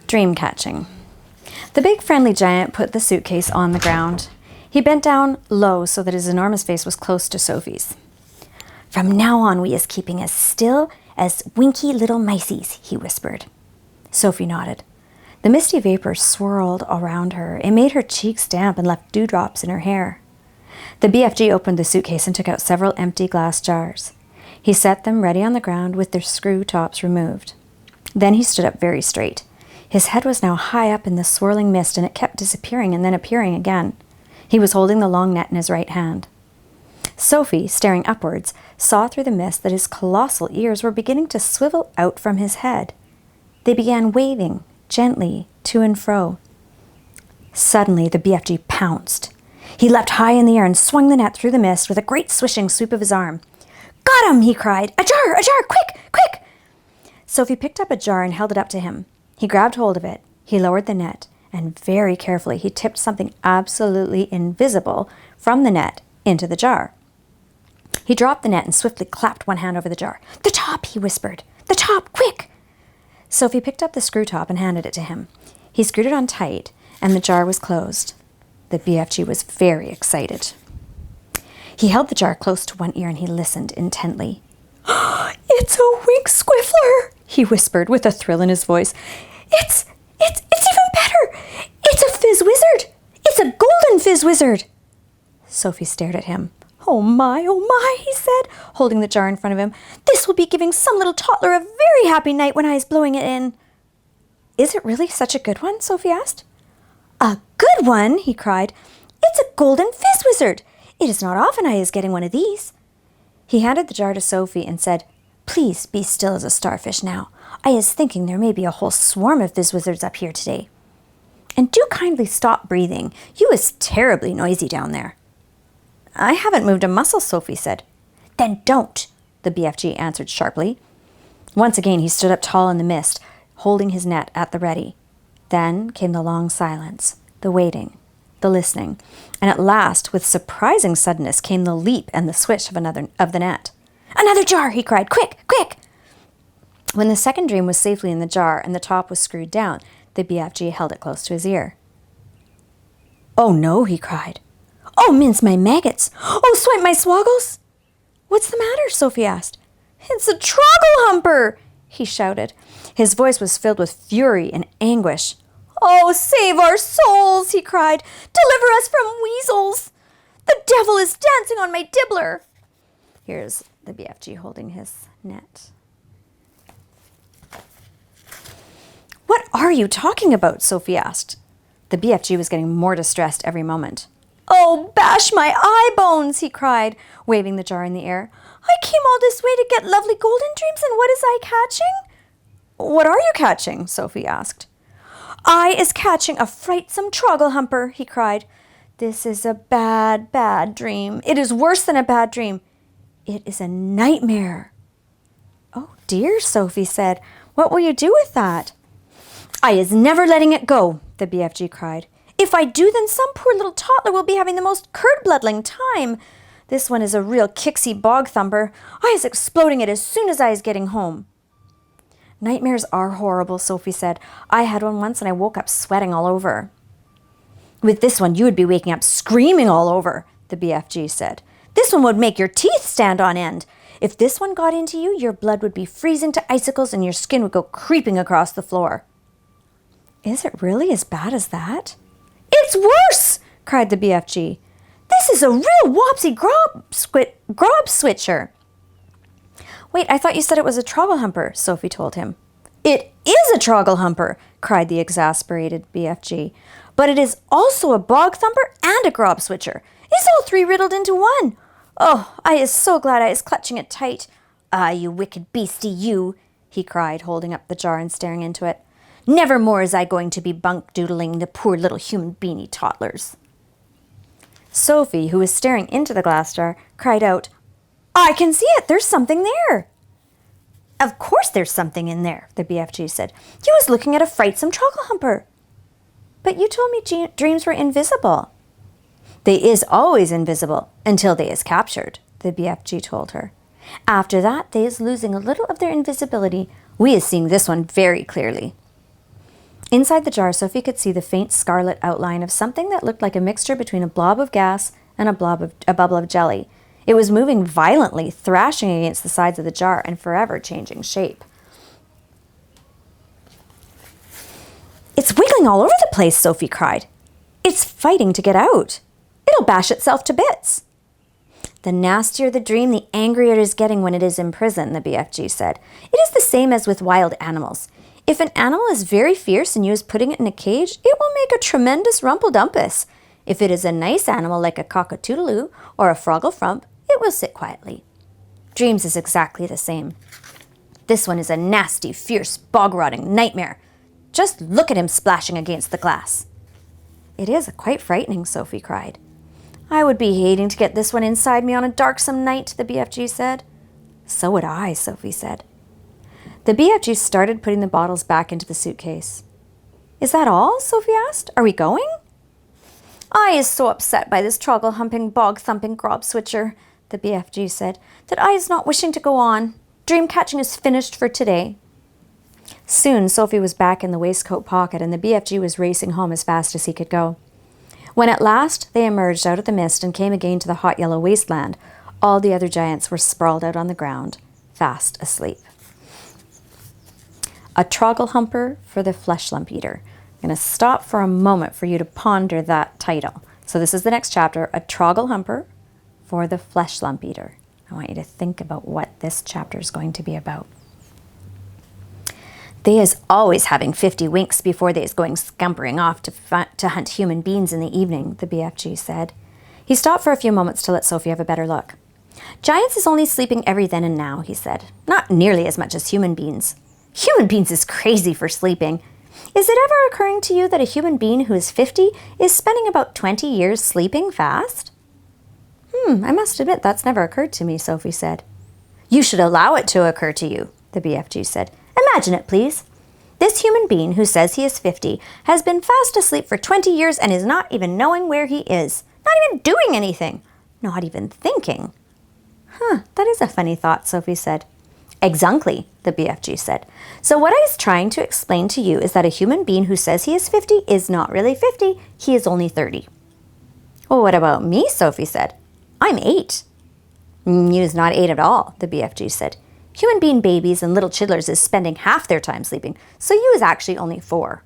Dream catching. The big friendly giant put the suitcase on the ground. He bent down low so that his enormous face was close to Sophie's. "From now on we is keeping as still as winky little miceys," he whispered. Sophie nodded. The misty vapor swirled around her. It made her cheeks damp and left dewdrops in her hair. The BFG opened the suitcase and took out several empty glass jars. He set them ready on the ground with their screw tops removed. Then he stood up very straight. His head was now high up in the swirling mist, and it kept disappearing and then appearing again. He was holding the long net in his right hand. Sophie, staring upwards, saw through the mist that his colossal ears were beginning to swivel out from his head. They began waving gently to and fro. Suddenly, the BFG pounced. He leapt high in the air and swung the net through the mist with a great swishing sweep of his arm. "Got him!" he cried. A jar! Quick! Quick!" Sophie picked up a jar and held it up to him. He grabbed hold of it. He lowered the net, and very carefully he tipped something absolutely invisible from the net into the jar. He dropped the net and swiftly clapped one hand over the jar. "The top!" he whispered. "The top! Quick!" Sophie picked up the screw top and handed it to him. He screwed it on tight, and the jar was closed. The BFG was very excited. He held the jar close to one ear and he listened intently. "It's a wink squiffler," he whispered with a thrill in his voice. It's even better. It's a fizz wizard. It's a golden fizz wizard." Sophie stared at him. Oh my, he said, holding the jar in front of him. "This will be giving some little toddler a very happy night when I is blowing it in." "Is it really such a good one?" Sophie asked. "A good one?" he cried. "It's a golden fizz wizard. It is not often I is getting one of these." He handed the jar to Sophie and said, "Please be still as a starfish now. I is thinking there may be a whole swarm of fizz wizards up here today. And do kindly stop breathing. You is terribly noisy down there." "I haven't moved a muscle," Sophie said. "Then don't," the BFG answered sharply. Once again he stood up tall in the mist, holding his net at the ready. Then came the long silence, the waiting, the listening, and at last, with surprising suddenness, came the leap and the swish of the net. "Another jar!" he cried. "Quick! Quick!" When the second dream was safely in the jar and the top was screwed down, the BFG held it close to his ear. "Oh no!" he cried. "Oh, mince my maggots! Oh, swipe my swoggles!" "What's the matter?" Sophie asked. "It's a troggle-humper!" he shouted. His voice was filled with fury and anguish. "Oh, save our souls!" he cried. "Deliver us from weasels! The devil is dancing on my dibbler!" Here's the BFG holding his net. "What are you talking about?" Sophie asked. The BFG was getting more distressed every moment. "Oh, bash my eye bones!" he cried, waving the jar in the air. "I came all this way to get lovely golden dreams, and what is I catching?" "What are you catching?" Sophie asked. "I is catching a frightsome troggle-humper," he cried. "This is a bad, bad dream. It is worse than a bad dream. It is a nightmare." "Oh dear," Sophie said. "What will you do with that?" "I is never letting it go," the BFG cried. "If I do, then some poor little toddler will be having the most curd-bloodling time. This one is a real kicksy bog thumper. I is exploding it as soon as I is getting home." "Nightmares are horrible," Sophie said. "I had one once and I woke up sweating all over." "With this one, you would be waking up screaming all over," the BFG said. "This one would make your teeth stand on end. If this one got into you, your blood would be freezing to icicles and your skin would go creeping across the floor." "Is it really as bad as that?" "It's worse!" cried the BFG. "This is a real wopsy grob switcher." "Wait, I thought you said it was a troggle-humper," Sophie told him. "It is a troggle-humper," cried the exasperated BFG. "But it is also a bog-thumper and a grob-switcher. It's all three riddled into one. Oh, I is so glad I is clutching it tight. Ah, you wicked beastie, you," he cried, holding up the jar and staring into it. "Never more is I going to be bunk-doodling the poor little human beanie toddlers." Sophie, who was staring into the glass jar, cried out, "I can see it! There's something there!" "Of course there's something in there," the BFG said. "You was looking at a frightsome troggle-humper." "But you told me dreams were invisible." "They is always invisible until they is captured," the BFG told her. "After that, they is losing a little of their invisibility. We is seeing this one very clearly." Inside the jar, Sophie could see the faint scarlet outline of something that looked like a mixture between a blob of gas and a bubble of jelly. It was moving violently, thrashing against the sides of the jar and forever changing shape. "It's wiggling all over the place," Sophie cried. "It's fighting to get out. It'll bash itself to bits." "The nastier the dream, the angrier it is getting when it is in prison," the BFG said. "It is the same as with wild animals. If an animal is very fierce and you is putting it in a cage, it will make a tremendous rumpeldumpus. If it is a nice animal like a cockatoodaloo or a frogglefrump, it will sit quietly. Dreams is exactly the same. This one is a nasty, fierce, bog-rotting nightmare. Just look at him splashing against the glass." "It is quite frightening," Sophie cried. "I would be hating to get this one inside me on a darksome night," the BFG said. "So would I," Sophie said. The BFG started putting the bottles back into the suitcase. "Is that all?" Sophie asked. "Are we going?" "I is so upset by this troggle-humping, bog-thumping grob-switcher," the BFG said, "that I is not wishing to go on. Dream-catching is finished for today." Soon, Sophie was back in the waistcoat pocket, and the BFG was racing home as fast as he could go. When at last they emerged out of the mist and came again to the hot yellow wasteland, all the other giants were sprawled out on the ground, fast asleep. A troggle-humper for the flesh lump eater. I'm going to stop for a moment for you to ponder that title. So this is the next chapter, A Troggle-humper for the flesh lump eater. I want you to think about what this chapter is going to be about. "They is always having 50 winks before they is going scampering off to hunt human beings in the evening," the BFG said. He stopped for a few moments to let Sophie have a better look. "Giants is only sleeping every then and now," he said. "Not nearly as much as human beings. Human beings is crazy for sleeping. Is it ever occurring to you that a human being who is 50 is spending about 20 years sleeping fast?" I must admit that's never occurred to me," Sophie said. "You should allow it to occur to you," the BFG said. "Imagine it, please. This human being who says he is 50 has been fast asleep for 20 years and is not even knowing where he is, not even doing anything, not even thinking." That is a funny thought," Sophie said. "Exactly," the BFG said. "So what I was trying to explain to you is that a human being who says he is 50 is not really 50, he is only 30. "Well, what about me?" Sophie said. "I'm 8. "You is not 8 at all," the BFG said. "Human being babies and little chidlers is spending half their time sleeping, so you is actually only 4.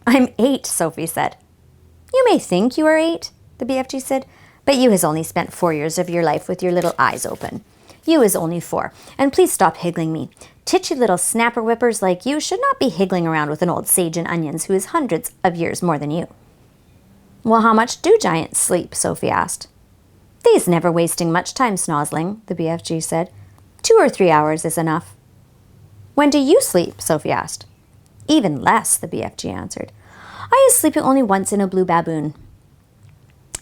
"I'm 8, Sophie said. "You may think you are 8, the BFG said, "but you has only spent 4 years of your life with your little eyes open. You is only 4, and please stop higgling me. Titchy little snapper whippers like you should not be higgling around with an old sage and onions who is hundreds of years more than you." "Well, how much do giants sleep?" Sophie asked. "They's never wasting much time snozzling," the BFG said. 2 or 3 hours is enough." "When do you sleep?" Sophie asked. "Even less," the BFG answered. "I is sleeping only once in a blue baboon."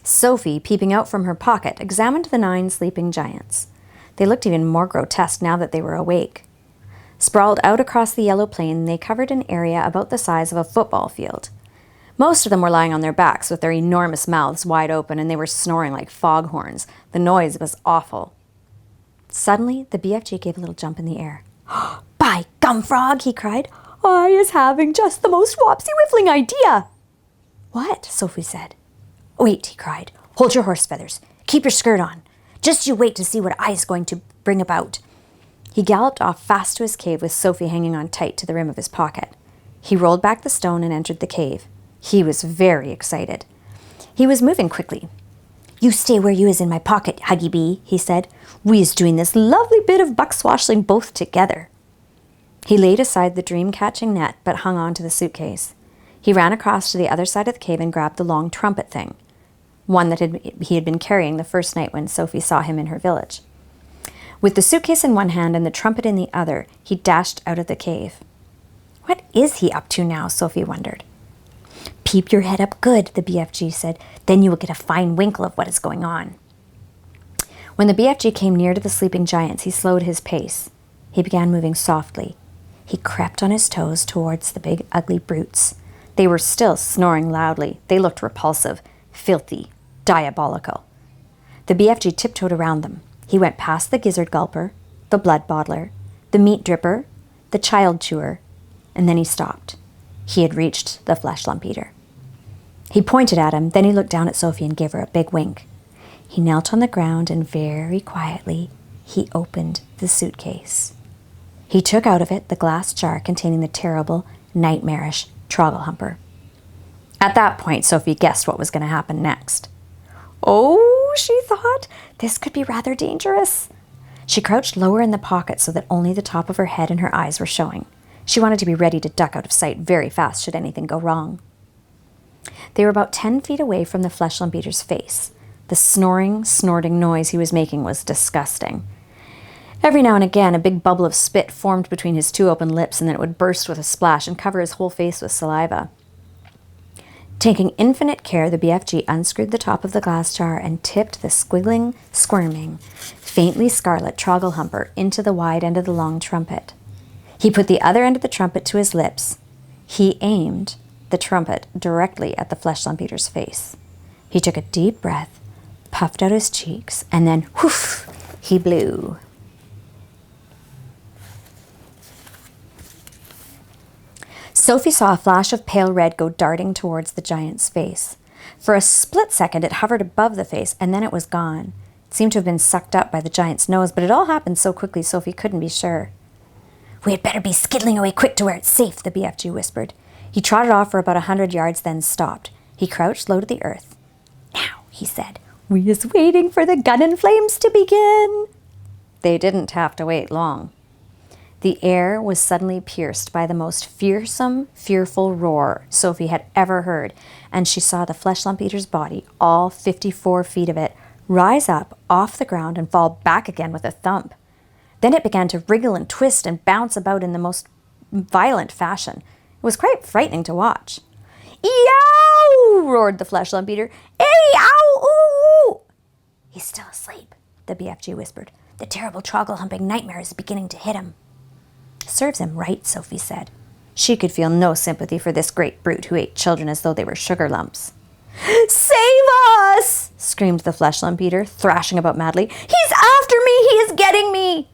Sophie, peeping out from her pocket, examined the 9 sleeping giants. They looked even more grotesque now that they were awake. Sprawled out across the yellow plain, they covered an area about the size of a football field. Most of them were lying on their backs with their enormous mouths wide open, and they were snoring like foghorns. The noise was awful. Suddenly, the BFG gave a little jump in the air. "By gum frog," he cried. "I is having just the most wopsy-whiffling idea." "What?" Sophie said. "Wait," he cried. "Hold your horse feathers. Keep your skirt on. Just you wait to see what I is going to bring about." He galloped off fast to his cave with Sophie hanging on tight to the rim of his pocket. He rolled back the stone and entered the cave. He was very excited. He was moving quickly. "You stay where you is in my pocket, Huggy Bee," he said. "We is doing this lovely bit of buck-swashling both together." He laid aside the dream-catching net but hung on to the suitcase. He ran across to the other side of the cave and grabbed the long trumpet thing, one that he had been carrying the first night when Sophie saw him in her village. With the suitcase in one hand and the trumpet in the other, he dashed out of the cave. What is he up to now? Sophie wondered. "Peep your head up good," the BFG said. "Then you will get a fine winkle of what is going on." When the BFG came near to the sleeping giants, he slowed his pace. He began moving softly. He crept on his toes towards the big, ugly brutes. They were still snoring loudly. They looked repulsive, filthy, diabolical. The BFG tiptoed around them. He went past the gizzard gulper, the blood bottler, the meat dripper, the child chewer, and then he stopped. He had reached the flesh lump eater. He pointed at him, then he looked down at Sophie and gave her a big wink. He knelt on the ground and very quietly he opened the suitcase. He took out of it the glass jar containing the terrible, nightmarish Trogglehumper. At that point, Sophie guessed what was going to happen next. Oh, she thought, this could be rather dangerous. She crouched lower in the pocket so that only the top of her head and her eyes were showing. She wanted to be ready to duck out of sight very fast should anything go wrong. They were about 10 feet away from the flesh lump eater's face. The snoring, snorting noise he was making was disgusting. Every now and again, a big bubble of spit formed between his two open lips, and then it would burst with a splash and cover his whole face with saliva. Taking infinite care, the BFG unscrewed the top of the glass jar and tipped the squiggling, squirming, faintly scarlet Trogglehumper into the wide end of the long trumpet. He put the other end of the trumpet to his lips. He aimed the trumpet directly at the flesh lump eater's face. He took a deep breath, puffed out his cheeks, and then, whoof, he blew. Sophie saw a flash of pale red go darting towards the giant's face. For a split second, it hovered above the face, and then it was gone. It seemed to have been sucked up by the giant's nose, but it all happened so quickly Sophie couldn't be sure. "We had better be skiddling away quick to where it's safe," the BFG whispered. He trotted off for about 100 yards, then stopped. He crouched low to the earth. "Now," he said, "we is waiting for the gun and flames to begin." They didn't have to wait long. The air was suddenly pierced by the most fearsome, fearful roar Sophie had ever heard, and she saw the flesh lump eater's body, all 54 feet of it, rise up off the ground and fall back again with a thump. Then it began to wriggle and twist and bounce about in the most violent fashion. It was quite frightening to watch. "Eow!" roared the flesh lump eater. "Eow! Ooh!" "He's still asleep," the BFG whispered. "The terrible Troggle-humping nightmare is beginning to hit him." "Serves him right," Sophie said. She could feel no sympathy for this great brute who ate children as though they were sugar lumps. "Save us!" screamed the flesh lump eater, thrashing about madly. "He's after me! He is getting me!"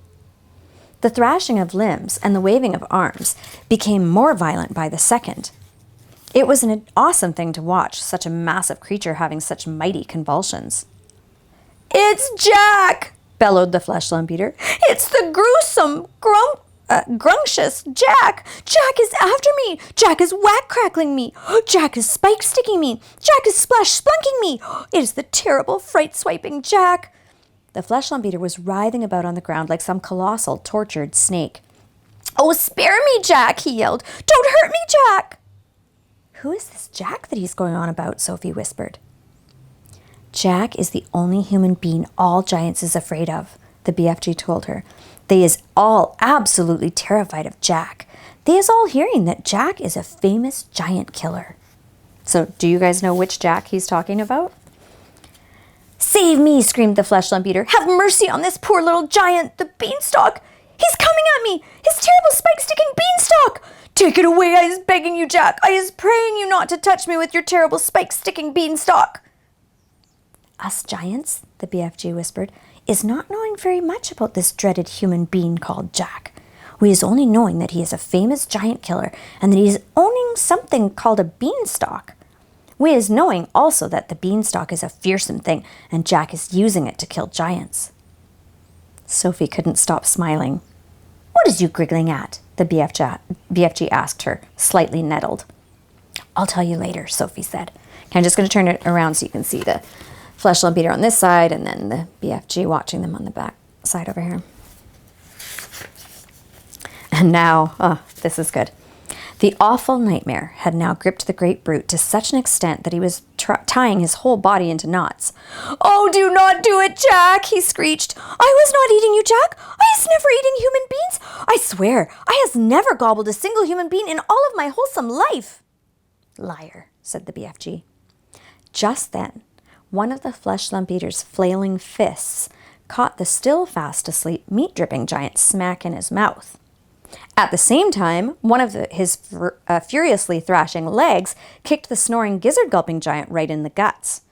The thrashing of limbs and the waving of arms became more violent by the second. It was an awesome thing to watch, such a massive creature having such mighty convulsions. "It's Jack!" bellowed the flesh lump eater. "It's the gruesome, grunctious Jack! Jack is after me! Jack is whack-crackling me! Jack is spike-sticking me! Jack is splash-splunking me! It is the terrible, fright-swiping Jack!" The flesh lump eater was writhing about on the ground like some colossal, tortured snake. "Oh, spare me, Jack!" he yelled. "Don't hurt me, Jack!" "Who is this Jack that he's going on about?" Sophie whispered. "Jack is the only human being all giants is afraid of," the BFG told her. "They is all absolutely terrified of Jack. They is all hearing that Jack is a famous giant killer." So, do you guys know which Jack he's talking about? "Save me!" screamed the flesh lump eater. "Have mercy on this poor little giant, the beanstalk! He's coming at me! His terrible spike-sticking beanstalk! Take it away, I is begging you, Jack! I is praying you not to touch me with your terrible spike-sticking beanstalk!" "Us giants," the BFG whispered, "is not knowing very much about this dreaded human being called Jack. We is only knowing that he is a famous giant killer and that he is owning something called a beanstalk. We is knowing also that the beanstalk is a fearsome thing and Jack is using it to kill giants." Sophie couldn't stop smiling. "What is you giggling at?" the BFG asked her, slightly nettled. "I'll tell you later," Sophie said. Okay, I'm just going to turn it around so you can see the flesh lump eater on this side and then the BFG watching them on the back side over here. And now, this is good. The awful nightmare had now gripped the great brute to such an extent that he was tying his whole body into knots. "Oh, do not do it, Jack!" he screeched. "I was not eating you, Jack. I has never eaten human beings. I swear, I has never gobbled a single human being in all of my wholesome life." "Liar," said the BFG. Just then, one of the flesh lump eater's flailing fists caught the still fast asleep meat-dripping giant smack in his mouth. At the same time, one of his furiously thrashing legs kicked the snoring gizzard-gulping giant right in the guts.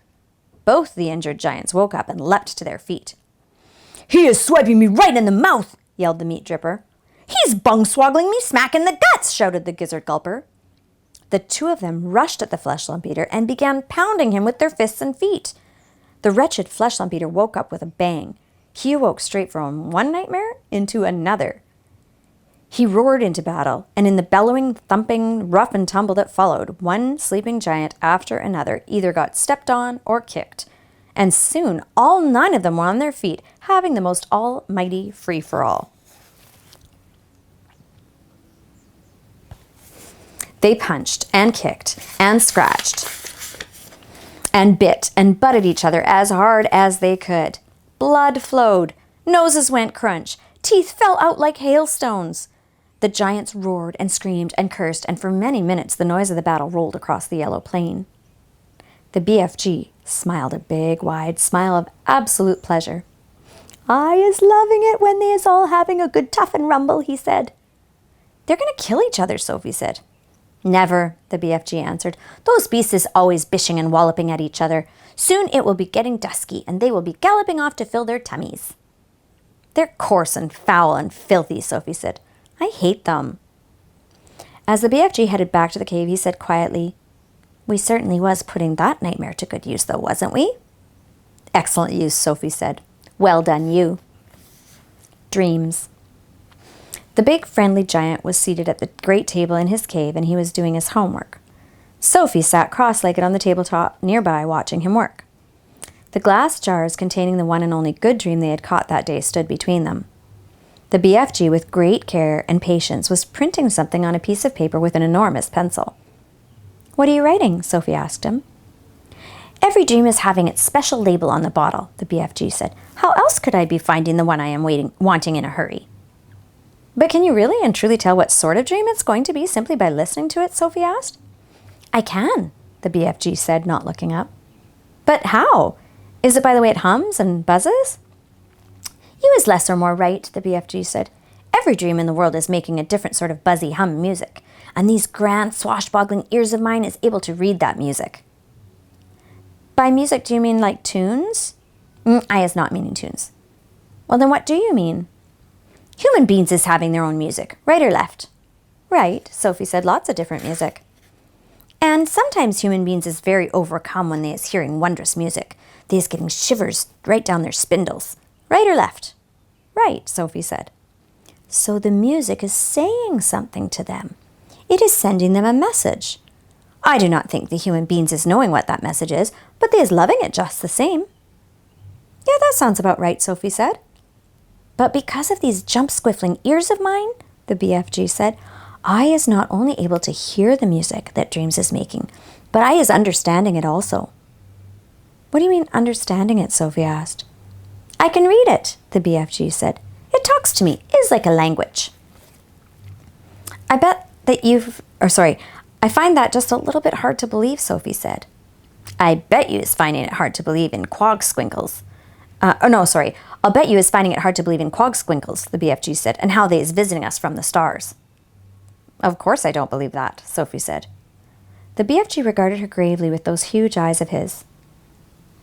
Both the injured giants woke up and leapt to their feet. "He is swiping me right in the mouth!" yelled the meat dripper. "He's bung-swaggling me smack in the guts!" shouted the gizzard-gulper. The two of them rushed at the flesh lump eater and began pounding him with their fists and feet. The wretched flesh lump eater woke up with a bang. He awoke straight from one nightmare into another. He roared into battle, and in the bellowing, thumping, rough and tumble that followed, one sleeping giant after another either got stepped on or kicked. And soon all 9 of them were on their feet, having the most almighty free-for-all. They punched and kicked and scratched and bit and butted each other as hard as they could. Blood flowed, noses went crunch, teeth fell out like hailstones. The giants roared and screamed and cursed, and for many minutes the noise of the battle rolled across the yellow plain. The BFG smiled a big, wide smile of absolute pleasure. "I is loving it when they is all having a good tough and rumble," he said. "They're going to kill each other," Sophie said. "Never," the BFG answered. "Those beasts is always bishing and walloping at each other. Soon it will be getting dusky, and they will be galloping off to fill their tummies." "They're coarse and foul and filthy," Sophie said. "I hate them." As the BFG headed back to the cave, he said quietly, "We certainly was putting that nightmare to good use, though, wasn't we?" "Excellent use," Sophie said. "Well done, you." Dreams. The big friendly giant was seated at the great table in his cave, and he was doing his homework. Sophie sat cross-legged on the tabletop nearby, watching him work. The glass jars containing the one and only good dream they had caught that day stood between them. The BFG, with great care and patience, was printing something on a piece of paper with an enormous pencil. "What are you writing?" Sophie asked him. "Every dream is having its special label on the bottle," the BFG said. "How else could I be finding the one I am wanting in a hurry?" "But can you really and truly tell what sort of dream it's going to be simply by listening to it?" Sophie asked. "I can," the BFG said, not looking up. "But how? Is it by the way it hums and buzzes?" "You is less or more right," the BFG said. "Every dream in the world is making a different sort of buzzy hum music, and these grand swashbuckling ears of mine is able to read that music." "By music, do you mean like tunes?" "I is not meaning tunes." "Well, then what do you mean?" "Human beings is having their own music, right or left?" "Right," Sophie said, "lots of different music." "And sometimes human beings is very overcome when they is hearing wondrous music. They is getting shivers right down their spindles. Right or left?" "Right," Sophie said. "So the music is saying something to them. It is sending them a message. I do not think the human beings is knowing what that message is, but they is loving it just the same." "Yeah, that sounds about right," Sophie said. "But because of these jump-squiffling ears of mine," the BFG said, "I is not only able to hear the music that dreams is making, but I is understanding it also." "What do you mean understanding it?" Sophie asked. "I can read it," the BFG said. "It talks to me. It is like a language." I find that just a little bit hard to believe," Sophie said. "I bet you is finding it hard to believe in Quogsquinkles. I'll bet you is finding it hard to believe in Quogsquinkles," the BFG said, "and how they is visiting us from the stars." "Of course I don't believe that," Sophie said. The BFG regarded her gravely with those huge eyes of his.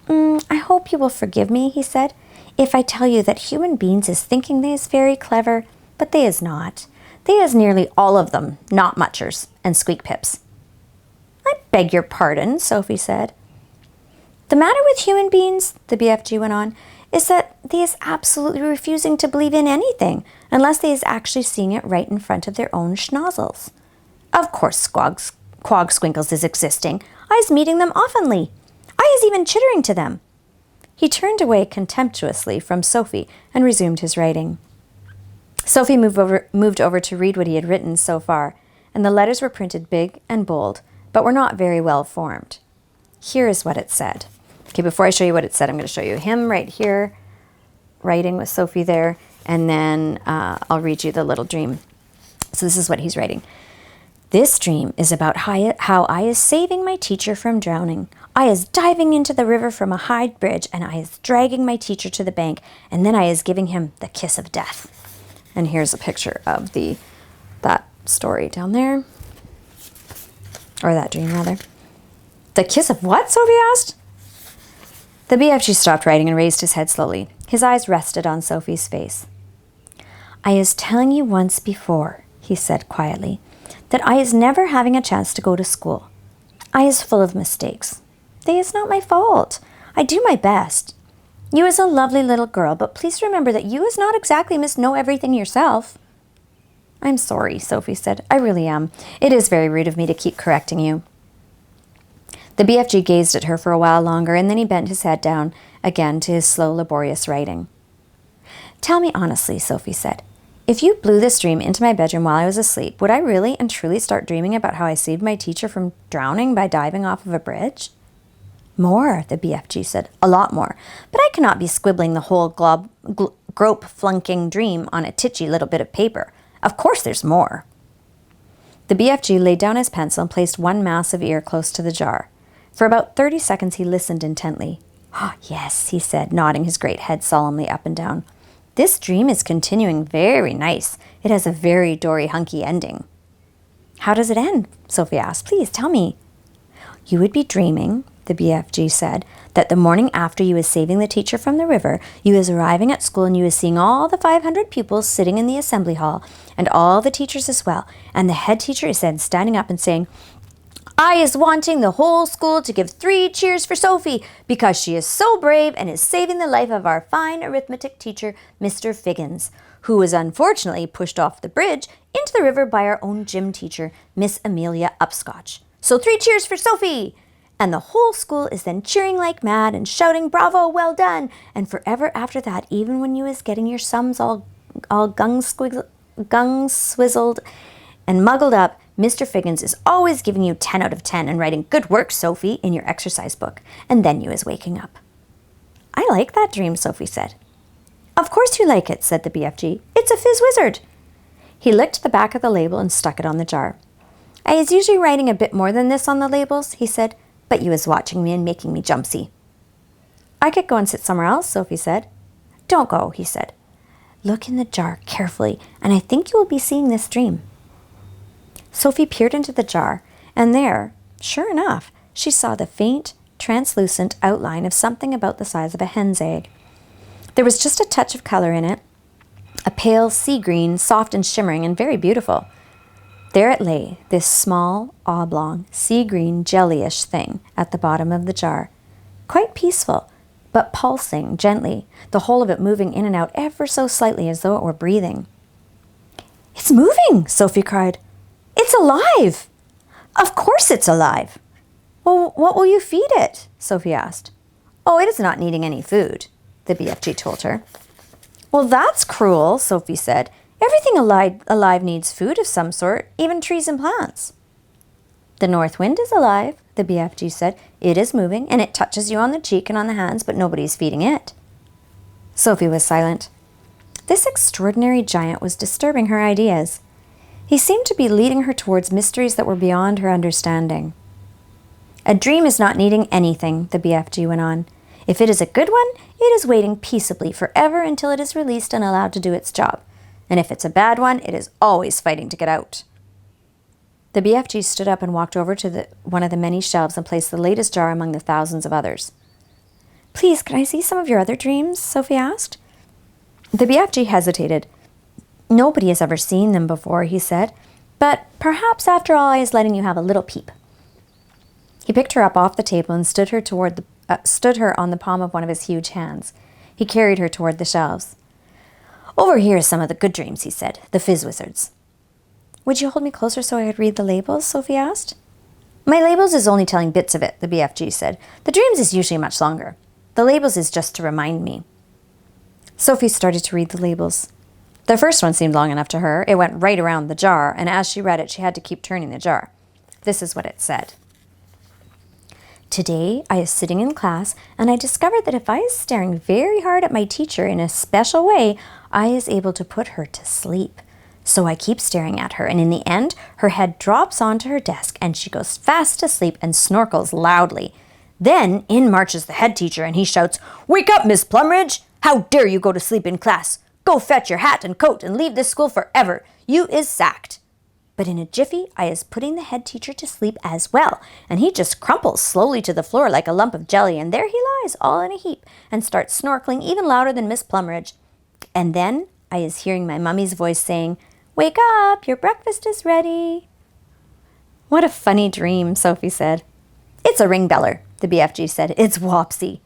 "I hope you will forgive me," he said, "if I tell you that human beings is thinking they is very clever, but they is not. They is nearly all of them not muchers and squeak pips." "I beg your pardon," Sophie said. "The matter with human beings," the BFG went on, "is that they is absolutely refusing to believe in anything unless they is actually seeing it right in front of their own schnozzles. Of course Quogsquinkles is existing. I is meeting them oftenly. I is even chittering to them." He turned away contemptuously from Sophie and resumed his writing. Sophie moved over to read what he had written so far, and the letters were printed big and bold, but were not very well formed. Here is what it said. Okay, before I show you what it said, I'm going to show you him right here, writing with Sophie there, and then I'll read you the little dream. So this is what he's writing. "This dream is about how I is saving my teacher from drowning. I is diving into the river from a high bridge, and I is dragging my teacher to the bank, and then I is giving him the kiss of death." And here's a picture of that story down there. Or that dream, rather. "The kiss of what?" Sophie asked. The BFG stopped writing and raised his head slowly. His eyes rested on Sophie's face. "I is telling you once before," he said quietly, that I is never having a chance to go to school. I is full of mistakes. They is not my fault. I do my best. You is a lovely little girl, but please remember that you is not exactly Miss Know Everything yourself. I'm sorry, Sophie said. I really am. It is very rude of me to keep correcting you. The BFG gazed at her for a while longer, and then he bent his head down again to his slow, laborious writing. Tell me honestly, Sophie said. If you blew this dream into my bedroom while I was asleep, would I really and truly start dreaming about how I saved my teacher from drowning by diving off of a bridge? More, the BFG said. A lot more. But I cannot be squibbling the whole grope-flunking dream on a titchy little bit of paper. Of course there's more. The BFG laid down his pencil and placed one massive ear close to the jar. For about 30 seconds he listened intently. "Oh, yes," he said, nodding his great head solemnly up and down. "This dream is continuing very nice. It has a very Dory-hunky ending." "How does it end?" Sophie asked. "Please tell me." "You would be dreaming," the BFG said, "that the morning after you was saving the teacher from the river, you was arriving at school and you was seeing all the 500 pupils sitting in the assembly hall, and all the teachers as well, and the head teacher is then standing up and saying, 'I is wanting the whole school to give 3 cheers for Sophie, because she is so brave and is saving the life of our fine arithmetic teacher, Mr. Figgins, who was unfortunately pushed off the bridge into the river by our own gym teacher, Miss Amelia Upscotch. So 3 cheers for Sophie!' And the whole school is then cheering like mad and shouting, 'Bravo, well done!' And forever after that, even when you was getting your sums all gung-swizzled and muggled up, Mr. Figgins is always giving you 10 out of 10 and writing 'Good work, Sophie' in your exercise book. And then you is waking up." "I like that dream," Sophie said. "Of course you like it," said the BFG. "It's a fizz wizard." He licked the back of the label and stuck it on the jar. "I is usually writing a bit more than this on the labels," he said, "but you is watching me and making me jumpsy." "I could go and sit somewhere else," Sophie said. "Don't go," he said. "Look in the jar carefully, and I think you will be seeing this dream." Sophie peered into the jar, and there, sure enough, she saw the faint, translucent outline of something about the size of a hen's egg. There was just a touch of color in it, a pale sea green, soft and shimmering and very beautiful. There it lay, this small, oblong, sea green, jellyish thing at the bottom of the jar, quite peaceful, but pulsing gently, the whole of it moving in and out ever so slightly as though it were breathing. "It's moving!" Sophie cried. "It's alive!" "Of course it's alive!" "Well, what will you feed it?" Sophie asked. "Oh, it is not needing any food," the BFG told her. "Well, that's cruel," Sophie said. "Everything alive needs food of some sort, even trees and plants." "The north wind is alive," the BFG said. "It is moving, and it touches you on the cheek and on the hands, but nobody's feeding it." Sophie was silent. This extraordinary giant was disturbing her ideas. He seemed to be leading her towards mysteries that were beyond her understanding. "A dream is not needing anything," the BFG went on. "If it is a good one, it is waiting peaceably forever until it is released and allowed to do its job. And if it's a bad one, it is always fighting to get out." The BFG stood up and walked over to one of the many shelves and placed the latest jar among the thousands of others. "Please, can I see some of your other dreams?" Sophie asked. The BFG hesitated. "Nobody has ever seen them before," he said, "but perhaps after all I is letting you have a little peep." He picked her up off the table and stood her on the palm of one of his huge hands. He carried her toward the shelves. "Over here is some of the good dreams," he said, "the fizz wizards." "Would you hold me closer so I could read the labels?" Sophie asked. "My labels is only telling bits of it," the BFG said. "The dreams is usually much longer. The labels is just to remind me." Sophie started to read the labels. The first one seemed long enough to her. It went right around the jar, and as she read it, she had to keep turning the jar. This is what it said. "Today, I is sitting in class, and I discovered that if I is staring very hard at my teacher in a special way, I is able to put her to sleep. So I keep staring at her, and in the end, her head drops onto her desk, and she goes fast asleep and snorkles loudly. Then in marches the head teacher, and he shouts, 'Wake up, Miss Plumridge! How dare you go to sleep in class? Go fetch your hat and coat and leave this school forever. You is sacked.' But in a jiffy, I is putting the head teacher to sleep as well, and he just crumples slowly to the floor like a lump of jelly, and there he lies all in a heap and starts snorkeling even louder than Miss Plumridge. And then I is hearing my mummy's voice saying, 'Wake up, your breakfast is ready.'" What a funny dream, Sophie said. It's a ring beller, the BFG said. It's Wopsy.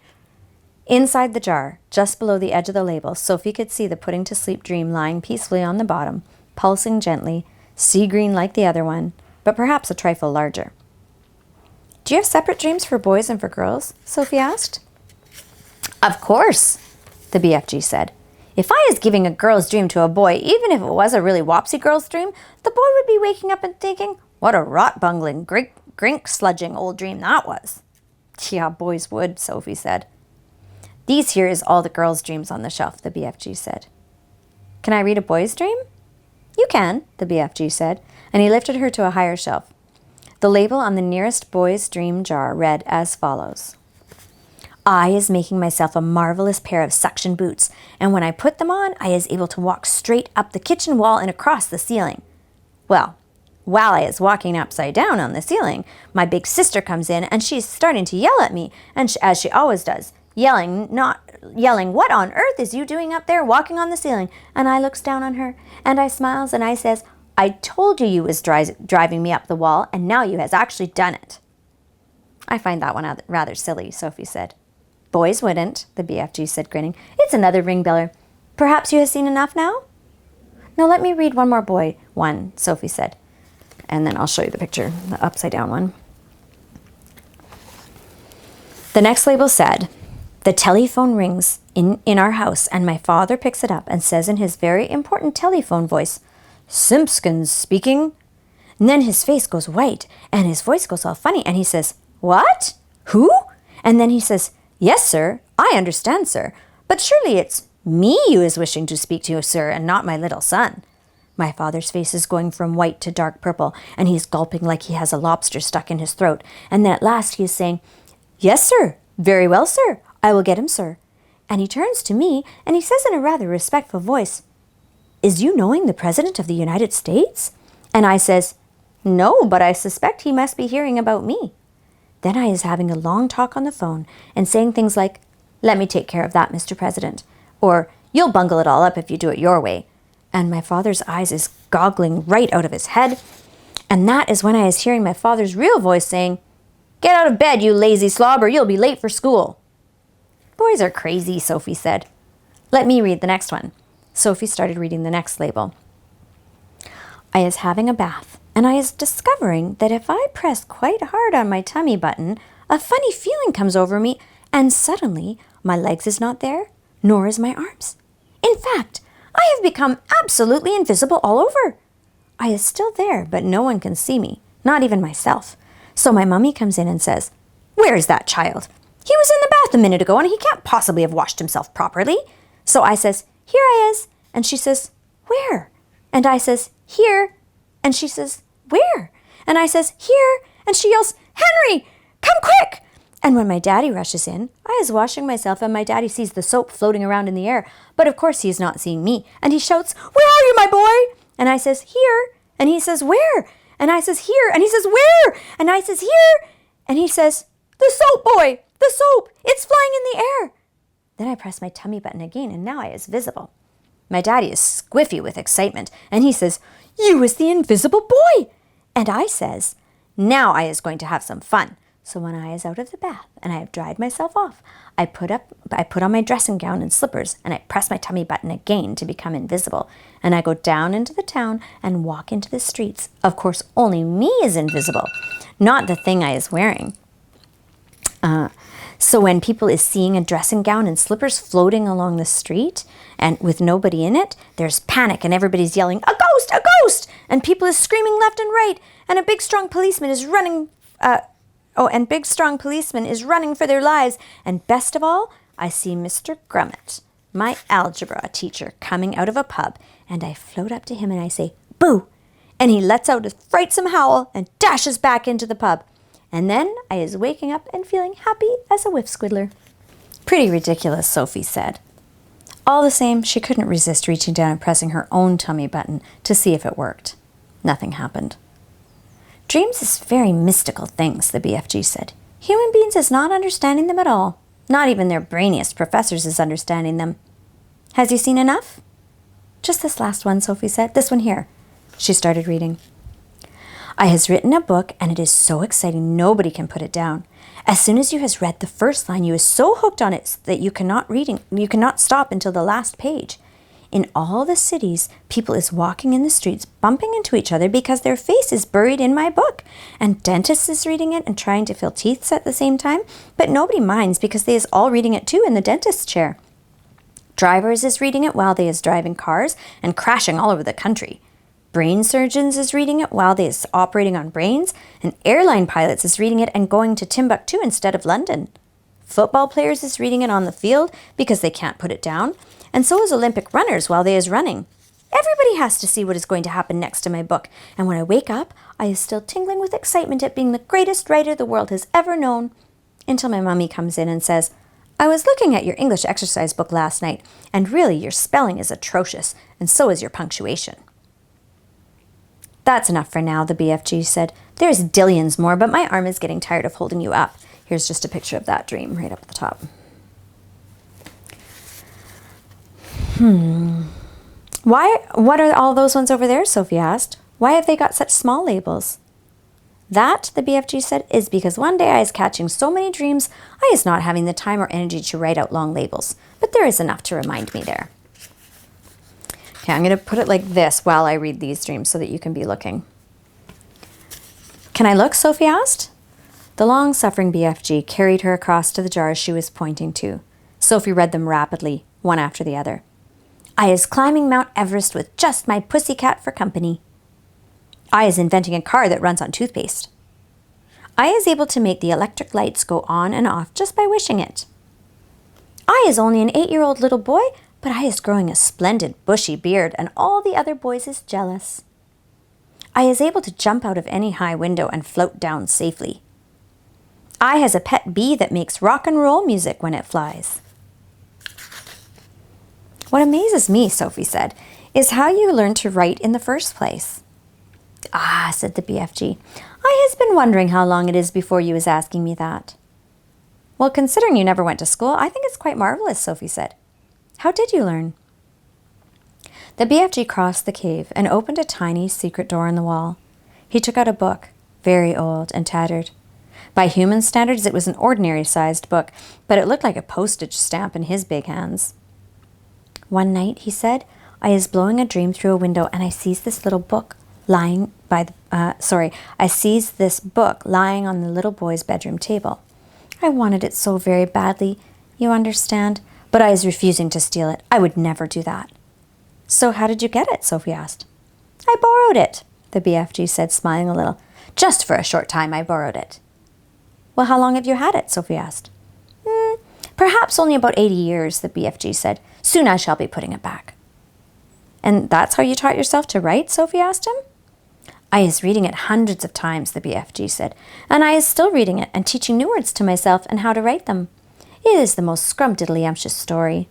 Inside the jar, just below the edge of the label, Sophie could see the putting to sleep dream lying peacefully on the bottom, pulsing gently, sea green like the other one, but perhaps a trifle larger. Do you have separate dreams for boys and for girls? Sophie asked. Of course, the BFG said. If I was giving a girl's dream to a boy, even if it was a really wopsy girl's dream, the boy would be waking up and thinking, what a rot-bungling, grink-sludging old dream that was. Yeah, boys would, Sophie said. These here is all the girls' dreams on the shelf, the BFG said. Can I read a boy's dream? You can, the BFG said, and he lifted her to a higher shelf. The label on the nearest boy's dream jar read as follows. I is making myself a marvelous pair of suction boots, and when I put them on, I is able to walk straight up the kitchen wall and across the ceiling. Well, while I is walking upside down on the ceiling, my big sister comes in and she's starting to yell at me, and as she always does, yelling, what on earth is you doing up there walking on the ceiling? And I looks down on her, and I smiles, and I says, I told you was driving me up the wall, and now you has actually done it. I find that one rather silly, Sophie said. Boys wouldn't, the BFG said, grinning. It's another ring beller. Perhaps you have seen enough now? No, let me read one more boy one, Sophie said. And then I'll show you the picture, the upside down one. The next label said, the telephone rings in our house, and my father picks it up and says in his very important telephone voice, Simpkins speaking. And then his face goes white, and his voice goes all funny, and he says, what? Who? And then he says, yes, sir, I understand, sir, but surely it's me you is wishing to speak to, sir, and not my little son. My father's face is going from white to dark purple, and he's gulping like he has a lobster stuck in his throat, and then at last he is saying, yes, sir, very well, sir, I will get him, sir. And he turns to me, and he says in a rather respectful voice, is you knowing the President of the United States? And I says, no, but I suspect he must be hearing about me. Then I is having a long talk on the phone and saying things like, let me take care of that, Mr. President, or you'll bungle it all up if you do it your way. And my father's eyes is goggling right out of his head. And that is when I is hearing my father's real voice saying, get out of bed, you lazy slobber, you'll be late for school. Boys are crazy, Sophie said. Let me read the next one. Sophie started reading the next label. I is having a bath, and I is discovering that if I press quite hard on my tummy button, a funny feeling comes over me, and suddenly my legs is not there, nor is my arms. In fact, I have become absolutely invisible all over. I is still there, but no one can see me, not even myself. So my mummy comes in and says, where is that child? He was in the bath a minute ago, and he can't possibly have washed himself properly. So I says, here I is. And she says, where? And I says, here. And she says, where? And I says, here. And she yells, Henry, come quick. And when my daddy rushes in, I is washing myself, and my daddy sees the soap floating around in the air. But of course he is not seeing me. And he shouts, where are you, my boy? And I says, here. And he says, where? And I says, here. And he says, where? And I says, here. And he says, the soap, boy, the soap, it's flying in the air. Then I press my tummy button again, and now I is visible. My daddy is squiffy with excitement, and he says, you is the invisible boy. And I says, now I is going to have some fun. So when I is out of the bath and I have dried myself off, I put on my dressing gown and slippers, and I press my tummy button again to become invisible. And I go down into the town and walk into the streets. Of course, only me is invisible, not the thing I is wearing. So when people is seeing a dressing gown and slippers floating along the street and with nobody in it, there's panic and everybody's yelling, a ghost, a ghost! And people is screaming left and right, and a big strong policeman is running, for their lives. And best of all, I see Mr. Grummet, my algebra teacher, coming out of a pub, and I float up to him and I say, boo! And he lets out a frightsome howl and dashes back into the pub. And then I is waking up and feeling happy as a whiff squiddler. Pretty ridiculous, Sophie said. All the same, she couldn't resist reaching down and pressing her own tummy button to see if it worked. Nothing happened. Dreams is very mystical things, the BFG said. Human beings is not understanding them at all. Not even their brainiest professors is understanding them. Has you seen enough? Just this last one, Sophie said. This one here. She started reading. I has written a book, and it is so exciting nobody can put it down. As soon as you has read the first line, you is so hooked on it that you cannot stop until the last page. In all the cities, people is walking in the streets, bumping into each other because their face is buried in my book. And dentists is reading it and trying to fill teeth at the same time, but nobody minds because they is all reading it too in the dentist's chair. Drivers is reading it while they is driving cars and crashing all over the country. Brain surgeons is reading it while they is operating on brains, and airline pilots is reading it and going to Timbuktu instead of London. Football players is reading it on the field because they can't put it down, and so is Olympic runners while they is running. Everybody has to see what is going to happen next to my book, and when I wake up, I is still tingling with excitement at being the greatest writer the world has ever known, until my mummy comes in and says, I was looking at your English exercise book last night, and really your spelling is atrocious, and so is your punctuation. That's enough for now, the BFG said. There's dillions more, but my arm is getting tired of holding you up. Here's just a picture of that dream right up at the top. What are all those ones over there? Sophie asked. Why have they got such small labels? That, the BFG said, is because one day I is catching so many dreams, I is not having the time or energy to write out long labels. But there is enough to remind me there. Okay, I'm going to put it like this while I read these dreams so that you can be looking. Can I look? Sophie asked. The long-suffering BFG carried her across to the jars she was pointing to. Sophie read them rapidly, one after the other. I is climbing Mount Everest with just my pussycat for company. I is inventing a car that runs on toothpaste. I is able to make the electric lights go on and off just by wishing it. I is only an 8-year-old little boy, but I is growing a splendid bushy beard, and all the other boys is jealous. I is able to jump out of any high window and float down safely. I has a pet bee that makes rock and roll music when it flies. What amazes me, Sophie said, is how you learned to write in the first place. Ah, said the BFG, I has been wondering how long it is before you was asking me that. Well, considering you never went to school, I think it's quite marvelous, Sophie said. How did you learn? The BFG crossed the cave and opened a tiny secret door in the wall. He took out a book, very old and tattered. By human standards, it was an ordinary-sized book, but it looked like a postage stamp in his big hands. One night, he said, I is blowing a dream through a window, and I sees this book lying on the little boy's bedroom table. I wanted it so very badly, you understand, but I is refusing to steal it. I would never do that. So how did you get it? Sophie asked. I borrowed it, the BFG said, smiling a little. Just for a short time I borrowed it. Well, how long have you had it? Sophie asked. Perhaps only about 80 years, the BFG said. Soon I shall be putting it back. And that's how you taught yourself to write? Sophie asked him. I is reading it hundreds of times, the BFG said, and I is still reading it and teaching new words to myself and how to write them. It is the most scrumptiddlyumptious story.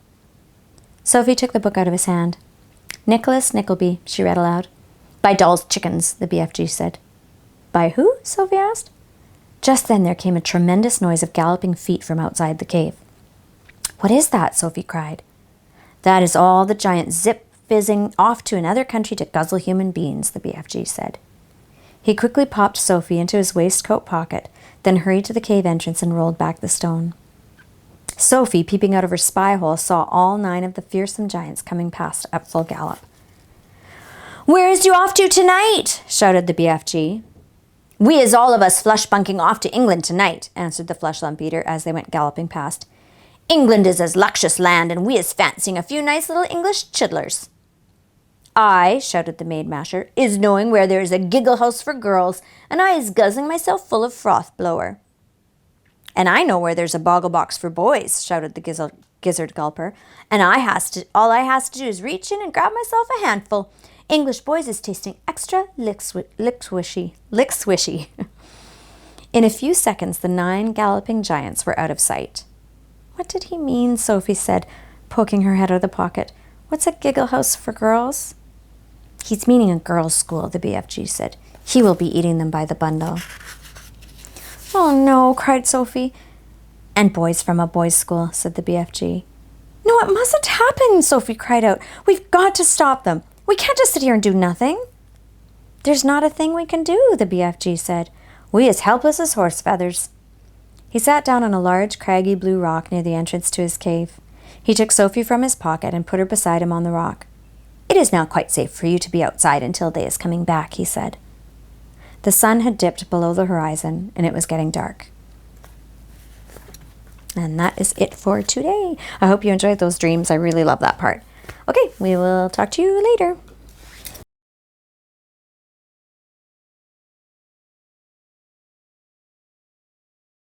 Sophie took the book out of his hand. Nicholas Nickleby, she read aloud. By Doll's Chickens, the BFG said. By who? Sophie asked. Just then there came a tremendous noise of galloping feet from outside the cave. What is that? Sophie cried. That is all the giant zip-fizzing off to another country to guzzle human beings, the BFG said. He quickly popped Sophie into his waistcoat pocket, then hurried to the cave entrance and rolled back the stone. Sophie, peeping out of her spy hole, saw all 9 of the fearsome giants coming past at full gallop. Where is you off to tonight? Shouted the BFG. We is all of us flush-bunking off to England tonight, answered the flesh-lump eater as they went galloping past. England is a luscious land, and we is fancying a few nice little English chidlers. I, shouted the maid-masher, is knowing where there is a giggle house for girls, and I is guzzling myself full of froth blower. And I know where there's a boggle box for boys, shouted the gizzard gulper, and all I has to do is reach in and grab myself a handful. English boys is tasting extra lick swishy. In a few seconds, the 9 galloping giants were out of sight. What did he mean? Sophie said, poking her head out of the pocket. What's a giggle house for girls? He's meaning a girls' school, the BFG said. He will be eating them by the bundle. Oh no, cried Sophie. And boys from a boys' school, said the BFG. No, it mustn't happen, Sophie cried out. We've got to stop them. We can't just sit here and do nothing. There's not a thing we can do, the BFG said. We as helpless as horse feathers. He sat down on a large, craggy blue rock near the entrance to his cave. He took Sophie from his pocket and put her beside him on the rock. It is now quite safe for you to be outside until day is coming back, he said. The sun had dipped below the horizon, and it was getting dark. And that is it for today. I hope you enjoyed those dreams. I really love that part. Okay, we will talk to you later.